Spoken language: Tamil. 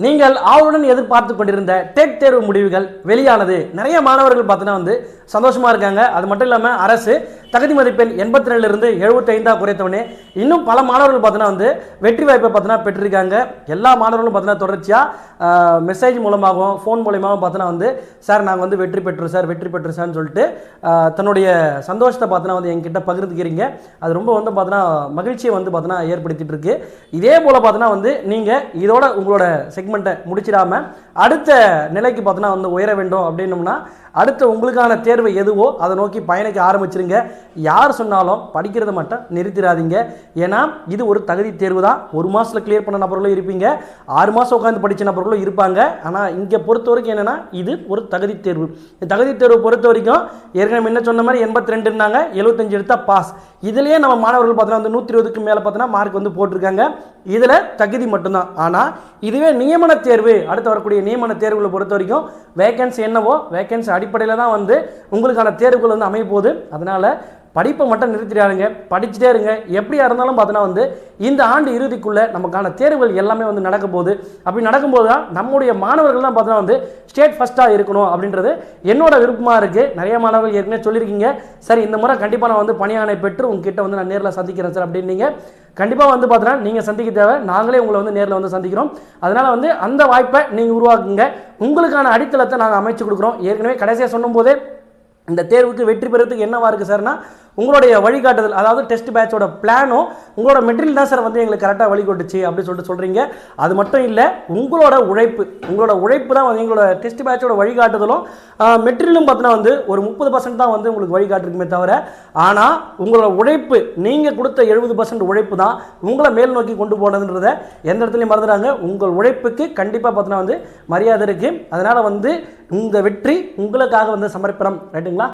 நீங்கள் ஆவலுடன் எதிர்பார்த்து கொண்டிருந்த டெட் தேர்வு முடிவுகள் வெளியானது. நிறைய மாணவர்கள் பார்த்தீங்கன்னா வந்து சந்தோஷமா இருக்காங்க. அது மட்டும் இல்லாமல் அரசு தகுதி மதிப்பெண் 82 இருந்து 75 குறைத்தவனே இன்னும் பல மாணவர்கள் பார்த்தீங்கன்னா வந்து வெற்றி வாய்ப்பை பார்த்தீங்கன்னா பெற்றிருக்காங்க. எல்லா மாணவர்களும் பார்த்தீங்கன்னா தொடர்ச்சியாக மெசேஜ் மூலமாகவும் ஃபோன் மூலமாகவும் பார்த்தீங்கன்னா வந்து சார் நாங்கள் வந்து வெற்றி பெற்றோம் சார்னு சொல்லிட்டு தன்னுடைய சந்தோஷத்தை பார்த்தீங்கன்னா வந்து எங்கிட்ட பகிர்ந்துக்கிறீங்க. அது ரொம்ப வந்து பார்த்தீங்கன்னா மகிழ்ச்சியை வந்து பார்த்தீங்கன்னா ஏற்படுத்திட்டு இருக்கு. இதே போல் பார்த்தீங்கன்னா வந்து நீங்கள் இதோட உங்களோட செக்மெண்ட்டை முடிச்சிடாம அடுத்த நிலைக்கு பார்த்தீங்கன்னா வந்து உயர வேண்டும் அப்படின்னோம்னா அடுத்த உங்களுக்கான தேர்வு எதுவோ அதை நோக்கி பயணிக்க ஆரம்பிச்சிருங்க. யார் சொன்னாலும் படிக்கிறத மட்டும் நிறுத்திடாதீங்க. ஏன்னா இது ஒரு தகுதி தேர்வு தான். ஒரு மாதத்தில் கிளியர் பண்ண நபர்களும் இருப்பீங்க, 6 மாதம் உட்காந்து படித்த நபர்களும் இருப்பாங்க. ஆனால் இங்கே பொறுத்த வரைக்கும் என்னென்னா இது ஒரு தகுதி தேர்வு. தகுதி தேர்வு பொறுத்த வரைக்கும் ஏற்கனவே என்ன சொன்ன மாதிரி 82னாங்க, 75 எடுத்தா பாஸ். இதுலேயே நம்ம மாணவர்கள் பார்த்தீங்கன்னா வந்து 120க்கு மேலே பார்த்தீங்கன்னா மார்க் வந்து போட்டிருக்காங்க. இதில் தகுதி மட்டும்தான். ஆனால் இதுவே நியமன தேர்வு, அடுத்து வரக்கூடிய நியமன தேர்வுகளை பொறுத்த வரைக்கும் வேகன்சி என்னவோ வேகன்சி அடிப்படையில் தான் வந்து உங்களுக்கான தேர்வுகள் வந்து அமைய போகுது. அதனால் படிப்பை மட்டும் நிறுத்திடாருங்க, படிச்சுட்டே இருங்க. எப்படியா இருந்தாலும் பார்த்தோன்னா வந்து இந்த ஆண்டு இறுதிக்குள்ளே நமக்கான தேர்வுகள் எல்லாமே வந்து நடக்க போகுது. அப்படி நடக்கும்போது தான் நம்முடைய மாணவர்கள் தான் பார்த்தோன்னா வந்து ஸ்டேட் ஃபஸ்ட்டாக இருக்கணும் அப்படின்றது என்னோட விருப்பமாக இருக்குது. நிறைய மாணவர்கள் ஏற்கனவே சொல்லியிருக்கீங்க, சரி இந்த முறை கண்டிப்பாக நான் வந்து பணியாணை பெற்று உங்ககிட்ட வந்து நான் நேரில் சந்திக்கிறேன் சார் அப்படின்னீங்க. கண்டிப்பாக வந்து பார்த்தோன்னா நீங்கள் சந்திக்க தேவை, நாங்களே உங்களை வந்து நேரில் வந்து சந்திக்கிறோம். அதனால் வந்து அந்த வாய்ப்பை நீங்கள் உருவாக்குங்க. உங்களுக்கான அடித்தளத்தை நாங்கள் அமைச்சு கொடுக்குறோம். ஏற்கனவே கடைசியாக சொன்னும்போதே இந்த தேர்வுக்கு வெற்றி பெறதுக்கு என்னவா இருக்குது சார்னா உங்களுடைய வழிகாட்டுதல், அதாவது டெஸ்ட் பேட்சோட பிளானும் உங்களோட மெட்டீரியல் தான் சார் வந்து எங்களுக்கு கரெக்டாக வழிகொட்டுச்சு அப்படின்னு சொல்லிட்டு சொல்கிறீங்க. அது மட்டும் இல்லை, உங்களோட உழைப்பு தான் வந்து எங்களோட டெஸ்ட் பேட்சோட வழிகாட்டுதலும் மெட்டீரியலும் பார்த்தீங்கன்னா வந்து ஒரு 30% தான் வந்து உங்களுக்கு வழிகாட்டுருக்குமே தவிர, ஆனால் உங்களோட உழைப்பு நீங்கள் கொடுத்த 70% உழைப்பு தான் உங்களை மேல் நோக்கி கொண்டு போனதுன்றதை எந்த இடத்துலையும் மறந்துடுறாங்க. உங்கள் உழைப்புக்கு கண்டிப்பாக பார்த்தீங்கன்னா வந்து மரியாதை இருக்குது. அதனால் வந்து இந்த வெற்றி உங்களுக்காக வந்து சமர்ப்பணம். ரைட்டுங்களா?